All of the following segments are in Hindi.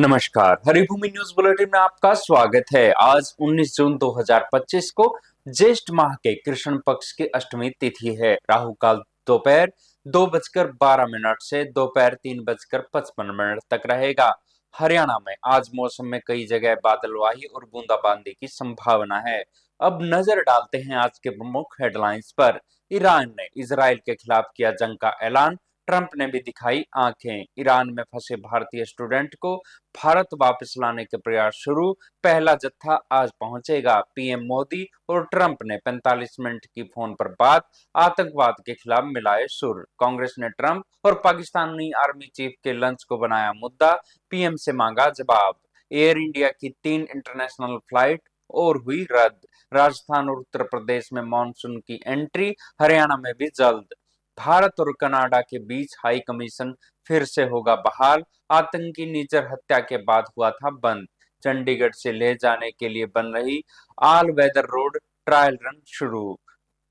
नमस्कार, हरिभूमि न्यूज बुलेटिन में आपका स्वागत है। आज 19 जून 2025 को ज्येष्ठ माह के कृष्ण पक्ष की अष्टमी तिथि है। राहु काल दोपहर 2:12 से दोपहर 3:55 तक रहेगा। हरियाणा में आज मौसम में कई जगह बादलवाही और बूंदाबांदी की संभावना है। अब नजर डालते हैं आज के प्रमुख हेडलाइंस पर। ईरान ने इजराइल के खिलाफ किया जंग का ऐलान, ट्रंप ने भी दिखाई आंखें। ईरान में फंसे भारतीय स्टूडेंट को भारत वापस लाने के प्रयास शुरू, पहला जत्था आज पहुंचेगा। पीएम मोदी और ट्रंप ने 45 मिनट की फोन पर बात, आतंकवाद के खिलाफ मिलाए सुर। कांग्रेस ने ट्रंप और पाकिस्तानी आर्मी चीफ के लंच को बनाया मुद्दा, पीएम से मांगा जवाब। एयर इंडिया की 3 इंटरनेशनल फ्लाइट और हुई रद्द। राजस्थान और उत्तर प्रदेश में मानसून की एंट्री, हरियाणा में भी जल्द। भारत और कनाडा के बीच हाई कमीशन फिर से होगा बहाल, आतंकी निजर हत्या के बाद हुआ था बंद। चंडीगढ़ से ले जाने के लिए बन रही all weather road trial run शुरू।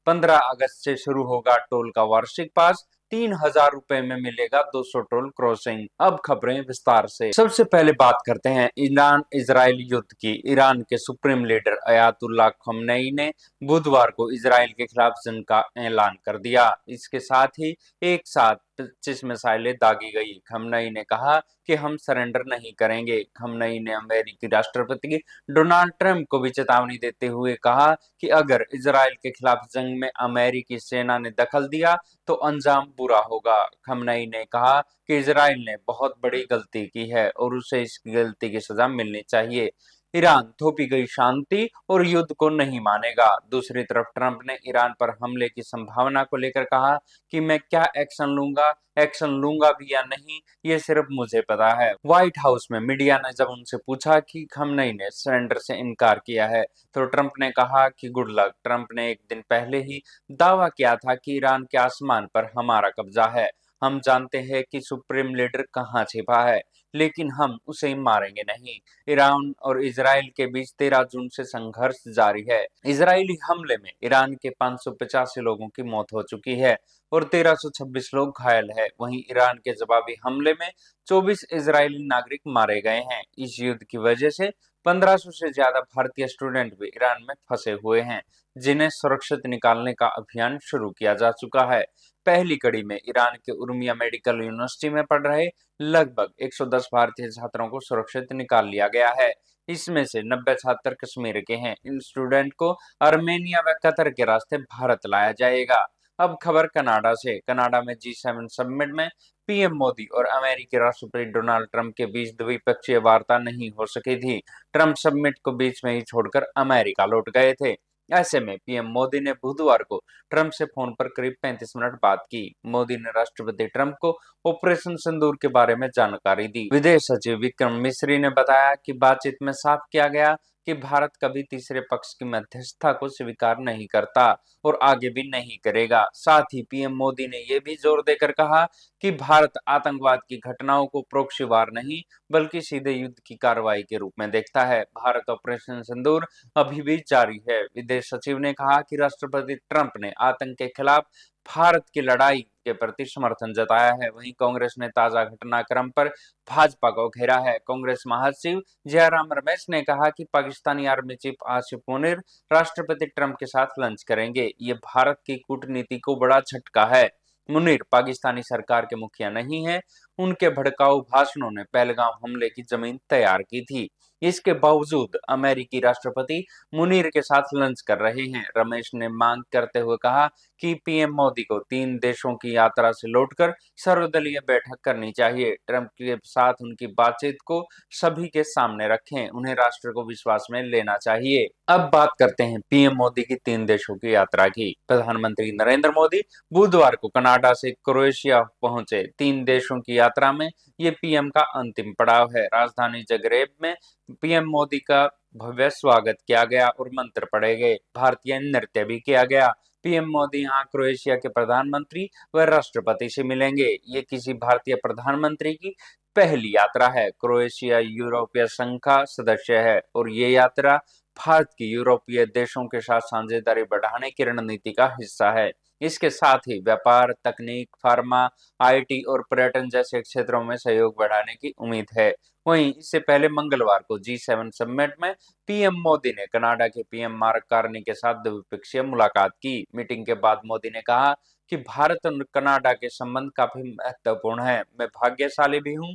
15 अगस्त से शुरू होगा टोल का वार्षिक पास, 3,000 रुपए में मिलेगा 200 टोल क्रॉसिंग। अब खबरें विस्तार से। सबसे पहले बात करते हैं ईरान इजराइल युद्ध की। ईरान के सुप्रीम लीडर अयातुल्लाह खमेनी ने बुधवार को इजराइल के खिलाफ जंग का ऐलान कर दिया। इसके साथ ही एक साथ 25 मिसाइलें दागी गई। खमेनी ने कहा कि हम सरेंडर नहीं करेंगे। खमेनी ने अमेरिकी राष्ट्रपति डोनाल्ड ट्रंप को भी चेतावनी देते हुए कहा कि अगर इजराइल के खिलाफ जंग में अमेरिकी सेना ने दखल दिया तो अंजाम बुरा होगा। खमेनी ने कहा कि इजराइल ने बहुत बड़ी गलती की है और उसे इस गलती की सजा मिलनी चाहिए। ईरान थोपी गई शांति और युद्ध को नहीं मानेगा। दूसरी तरफ ट्रंप ने ईरान पर हमले की संभावना को लेकर कहा कि मैं क्या एक्शन लूंगा भी या नहीं, ये सिर्फ मुझे पता है। व्हाइट हाउस में मीडिया ने जब उनसे पूछा कि खमेनी ने सरेंडर से इनकार किया है तो ट्रंप ने कहा कि गुड लक। ट्रंप ने एक दिन पहले ही दावा किया था कि ईरान के आसमान पर हमारा कब्जा है। हम जानते हैं कि सुप्रीम लीडर कहाँ छिपा है, लेकिन हम उसे मारेंगे नहीं। ईरान और इजराइल के बीच 13 जून से संघर्ष जारी है। इजरायली हमले में ईरान के 585 लोगों की मौत हो चुकी है और 1326 लोग घायल हैं। वहीं ईरान के जवाबी हमले में 24 इजरायली नागरिक मारे गए हैं। इस युद्ध की वजह से 1500 से ज्यादा भारतीय स्टूडेंट भी ईरान में फंसे हुए हैं, जिन्हें सुरक्षित निकालने का अभियान शुरू किया जा चुका है। पहली कड़ी में ईरान के उर्मिया मेडिकल यूनिवर्सिटी में पढ़ रहे लगभग 110 भारतीय छात्रों को सुरक्षित निकाल लिया गया है। इसमें से 90 छात्र कश्मीर के हैं। इन स्टूडेंट को आर्मेनिया व कतर के रास्ते भारत लाया जाएगा। अब खबर कनाडा से। कनाडा में G7 समिट में पीएम मोदी और अमेरिकी राष्ट्रपति डोनाल्ड ट्रंप के बीच द्विपक्षीय वार्ता नहीं हो सकी थी। ट्रंप समिट को बीच में ही छोड़कर अमेरिका लौट गए थे। ऐसे में पीएम मोदी ने बुधवार को ट्रंप से फोन पर करीब 35 मिनट बात की। मोदी ने राष्ट्रपति ट्रंप को ऑपरेशन सिंदूर के बारे में जानकारी दी। विदेश सचिव विक्रम मिस्री ने बताया कि बातचीत में साफ किया गया कि भारत कभी तीसरे पक्ष की मध्यस्थता को स्वीकार नहीं करता और आगे भी नहीं करेगा। साथ ही पीएम मोदी ने यह भी जोर देकर कहा कि भारत आतंकवाद की घटनाओं को प्रोक्सी वार नहीं बल्कि सीधे युद्ध की कार्रवाई के रूप में देखता है। भारत ऑपरेशन सिंदूर अभी भी जारी है। विदेश सचिव ने कहा कि राष्ट्रपति ट्रंप ने आतंक के खिलाफ भारत की लड़ाई के प्रति समर्थन जताया है। वहीं कांग्रेस ने ताजा घटनाक्रम पर भाजपा को घेरा है। कांग्रेस महासचिव जयराम रमेश ने कहा कि पाकिस्तानी आर्मी चीफ आसिफ मुनीर राष्ट्रपति ट्रंप के साथ लंच करेंगे। ये भारत की कूटनीति को बड़ा झटका है। मुनीर पाकिस्तानी सरकार के मुखिया नहीं है। उनके भड़काऊ भाषणों ने पहलगाम हमले की जमीन तैयार की थी। इसके बावजूद अमेरिकी राष्ट्रपति मुनीर के साथ लंच कर रहे हैं। रमेश ने मांग करते हुए कहा कि पीएम मोदी को 3 देशों की यात्रा से लौटकर सर्वदलीय बैठक करनी चाहिए। ट्रंप के साथ उनकी बातचीत को सभी के सामने रखें। उन्हें राष्ट्र को विश्वास में लेना चाहिए। अब बात करते हैं पीएम मोदी की 3 देशों की यात्रा की। प्रधानमंत्री नरेंद्र मोदी बुधवार को कनाडा से क्रोएशिया पहुंचे। 3 देशों की यात्रा में ये पीएम का अंतिम पड़ाव है। राजधानी जगरेब में पीएम मोदी का भव्य स्वागत किया गया और मंत्र पढ़े गए। भारतीय नृत्य भी किया गया। पीएम मोदी यहाँ क्रोएशिया के प्रधानमंत्री व राष्ट्रपति से मिलेंगे। ये किसी भारतीय प्रधानमंत्री की पहली यात्रा है। क्रोएशिया यूरोपीय संघ का सदस्य है और ये यात्रा भारत की यूरोपीय देशों के साथ साझेदारी बढ़ाने की रणनीति का हिस्सा है। इसके साथ ही व्यापार, तकनीक, फार्मा, आईटी और पर्यटन जैसे क्षेत्रों में सहयोग बढ़ाने की उम्मीद है। वहीं इससे पहले मंगलवार को G7 समिट में पीएम मोदी ने कनाडा के पीएम मार्क कार्नी के साथ द्विपक्षीय मुलाकात की। मीटिंग के बाद मोदी ने कहा कि भारत और कनाडा के संबंध काफी महत्वपूर्ण है। मैं भाग्यशाली भी हूं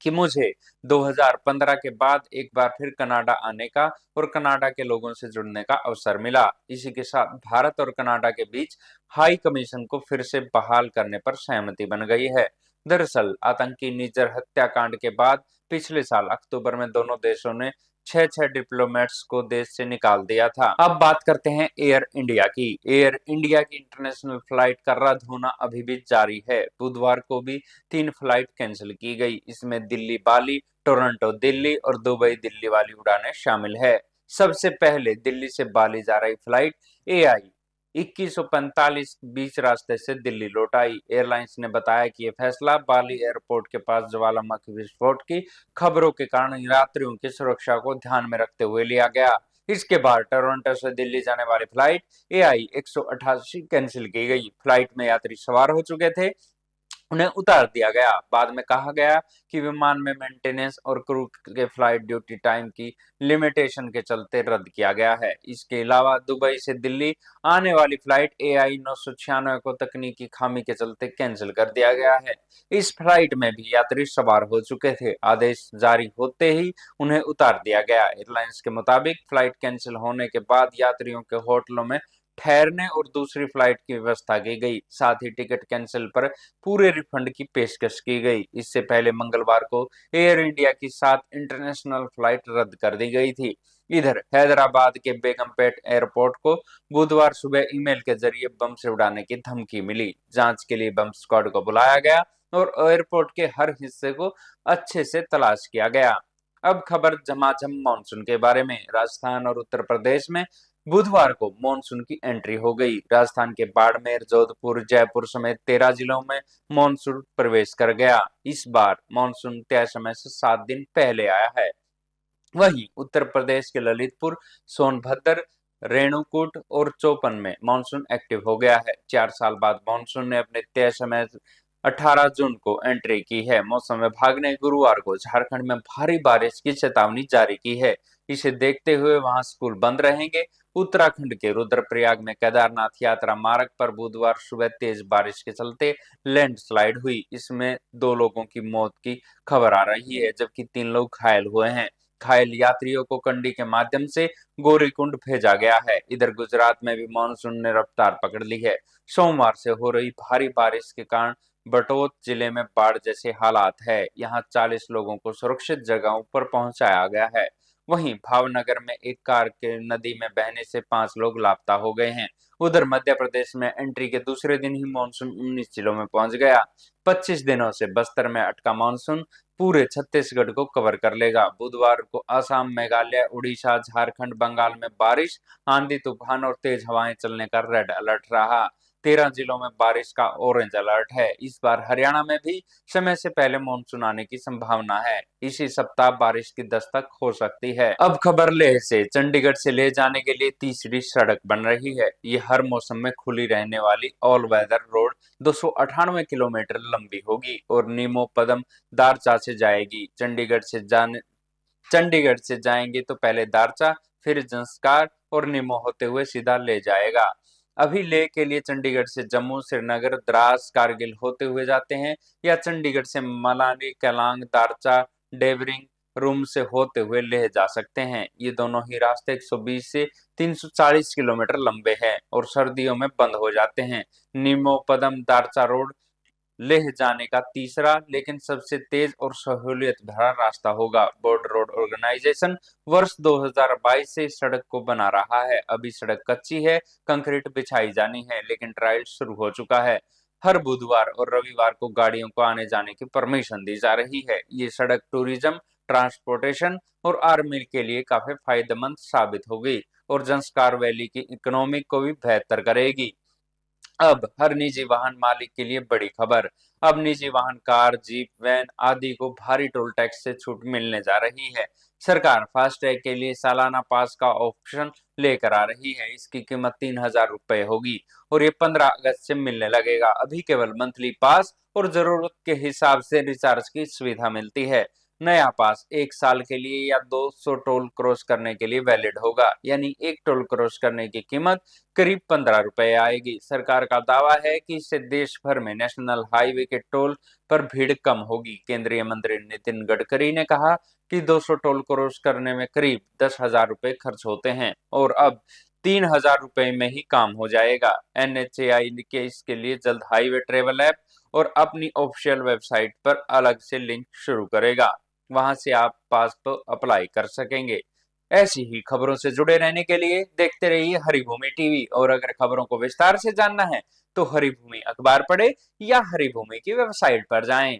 कि मुझे 2015 के बाद एक बार फिर कनाडा आने का और कनाडा के लोगों से जुड़ने का अवसर मिला। इसी के साथ भारत और कनाडा के बीच हाई कमीशन को फिर से बहाल करने पर सहमति बन गई है। दरअसल आतंकी निज्जर हत्याकांड के बाद पिछले साल अक्टूबर में दोनों देशों ने छह डिप्लोमेट्स को देश से निकाल दिया था। अब बात करते हैं एयर इंडिया की। एयर इंडिया की इंटरनेशनल फ्लाइट का रद्द होना अभी भी जारी है। बुधवार को भी 3 फ्लाइट कैंसिल की गई। इसमें दिल्ली बाली, टोरंटो दिल्ली और दुबई दिल्ली वाली उड़ानें शामिल है। सबसे पहले दिल्ली से बाली जा रही फ्लाइट एआई 2145 बीच रास्ते से दिल्ली लौट आई। एयरलाइंस ने बताया कि यह फैसला बाली एयरपोर्ट के पास ज्वालामुखी विस्फोट की खबरों के कारण यात्रियों की सुरक्षा को ध्यान में रखते हुए लिया गया। इसके बाद टोरंटो से दिल्ली जाने वाली फ्लाइट एआई 188 कैंसिल की गई। फ्लाइट में यात्री सवार हो चुके थे, उन्हें उतार दिया गया। बाद में कहा गया कि विमान में मेंटेनेंस और क्रू के फ्लाइट ड्यूटी टाइम की लिमिटेशन के चलते रद्द किया गया है। इसके अलावा दुबई से दिल्ली आने वाली फ्लाइट एआई 996 को तकनीकी खामी के चलते कैंसिल कर दिया गया है। इस फ्लाइट में भी यात्री सवार हो चुके थे। आदेश जारी होते ही उन्हें उतार दिया गया। एयरलाइंस के मुताबिक फ्लाइट कैंसिल होने के बाद यात्रियों के होटलों में ठहरने और दूसरी फ्लाइट की व्यवस्था की गई। साथ ही टिकट कैंसिल पर पूरे रिफंड की पेशकश की गई। इससे पहले मंगलवार को एयर इंडिया की 7 इंटरनेशनल फ्लाइट रद्द कर दी गई थी। इधर हैदराबाद के बेगमपेट एयरपोर्ट को बुधवार सुबह ईमेल के जरिए बम से उड़ाने की धमकी मिली। जांच के लिए बम स्क्वाड को बुलाया गया और एयरपोर्ट के हर हिस्से को अच्छे से तलाश किया गया। अब खबर झमाझम मानसून के बारे में। राजस्थान और उत्तर प्रदेश में बुधवार को मानसून की एंट्री हो गई। राजस्थान के बाड़मेर, जोधपुर, जयपुर समेत 13 जिलों में मानसून प्रवेश कर गया। इस बार मानसून तय समय से 7 दिन पहले आया है। वहीं उत्तर प्रदेश के ललितपुर, सोनभद्र, रेणुकूट और चौपन में मानसून एक्टिव हो गया है। 4 साल बाद मानसून ने अपने तय समय 18 जून को एंट्री की है। मौसम विभाग ने गुरुवार को झारखंड में भारी बारिश की चेतावनी जारी की है। इसे देखते हुए वहां स्कूल बंद रहेंगे। उत्तराखंड के रुद्रप्रयाग में केदारनाथ यात्रा मार्ग पर बुधवार सुबह तेज बारिश के चलते लैंडस्लाइड हुई। इसमें 2 लोगों की मौत की खबर आ रही है, जबकि 3 लोग घायल हुए हैं। घायल यात्रियों को कंडी के माध्यम से गौरीकुंड भेजा गया है। इधर गुजरात में भी मानसून ने रफ्तार पकड़ ली है। सोमवार से हो रही भारी बारिश के कारण बटोत जिले में बाढ़ जैसे हालात है। यहाँ 40 लोगों को सुरक्षित जगहों पर पहुंचाया गया है। वहीं भावनगर में एक कार के नदी में बहने से 5 लोग लापता हो गए हैं। उधर मध्य प्रदेश में एंट्री के दूसरे दिन ही मानसून 19 जिलों में पहुंच गया। 25 दिनों से बस्तर में अटका मानसून पूरे छत्तीसगढ़ को कवर कर लेगा। बुधवार को असम, मेघालय, उड़ीसा, झारखंड, बंगाल में बारिश, आंधी तूफान और तेज हवाएं चलने का रेड अलर्ट रहा। 13 जिलों में बारिश का ऑरेंज अलर्ट है। इस बार हरियाणा में भी समय से पहले मानसून आने की संभावना है। इसी सप्ताह बारिश की दस्तक हो सकती है। अब खबर लेह से। चंडीगढ़ से लेह जाने के लिए तीसरी सड़क बन रही है। ये हर मौसम में खुली रहने वाली ऑल वेदर रोड 298 किलोमीटर लंबी होगी और नीमो पदम दारचा से जाएगी। चंडीगढ़ से जाएंगे तो पहले दारचा, फिर जंस्कार और निमो होते हुए सीधा ले जाएगा। अभी लेह के लिए चंडीगढ़ से जम्मू, श्रीनगर, द्रास, कारगिल होते हुए जाते हैं या चंडीगढ़ से मनाली, केलांग, दारचा, डेवरिंग, रूम से होते हुए लेह जा सकते हैं। ये दोनों ही रास्ते 120 से 340 किलोमीटर लंबे हैं और सर्दियों में बंद हो जाते हैं। निमो पदम दारचा रोड लेह जाने का तीसरा लेकिन सबसे तेज और सहूलियत भरा रास्ता होगा। बॉर्डर रोड ऑर्गेनाइजेशन वर्ष 2022 से इस सड़क को बना रहा है। अभी सड़क कच्ची है, कंक्रीट बिछाई जानी है, लेकिन ट्रायल शुरू हो चुका है। हर बुधवार और रविवार को गाड़ियों को आने जाने की परमिशन दी जा रही है। ये सड़क टूरिज्म, ट्रांसपोर्टेशन और आर्मी के लिए काफी फायदेमंद साबित होगी और जंस्कार वैली की इकोनॉमी को भी बेहतर करेगी। अब हर निजी वाहन मालिक के लिए बड़ी खबर। अब निजी वाहन कार, जीप, वैन आदि को भारी टोल टैक्स से छूट मिलने जा रही है। सरकार फास्टैग के लिए सालाना पास का ऑप्शन लेकर आ रही है। इसकी कीमत 3,000 रुपए होगी और ये 15 अगस्त से मिलने लगेगा। अभी केवल मंथली पास और जरूरत के हिसाब से रिचार्ज की सुविधा मिलती है। नया पास 1 साल के लिए या 200 टोल क्रॉस करने के लिए वैलिड होगा, यानी एक टोल क्रॉस करने की कीमत करीब 15 रुपए आएगी। सरकार का दावा है कि इससे देश भर में नेशनल हाईवे के टोल पर भीड़ कम होगी। केंद्रीय मंत्री नितिन गडकरी ने कहा कि 200 टोल क्रॉस करने में करीब 10,000 रुपए खर्च होते हैं और अब 3,000 रुपए में ही काम हो जाएगा। एनएचएआई के इसके लिए जल्द हाईवे ट्रेवल ऐप और अपनी ऑफिशियल वेबसाइट पर अलग से लिंक शुरू करेगा। वहां से आप पास तो अप्लाई कर सकेंगे। ऐसी ही खबरों से जुड़े रहने के लिए देखते रहिए हरिभूमि टीवी। और अगर खबरों को विस्तार से जानना है तो हरिभूमि अखबार पढ़े या हरिभूमि की वेबसाइट पर जाएं।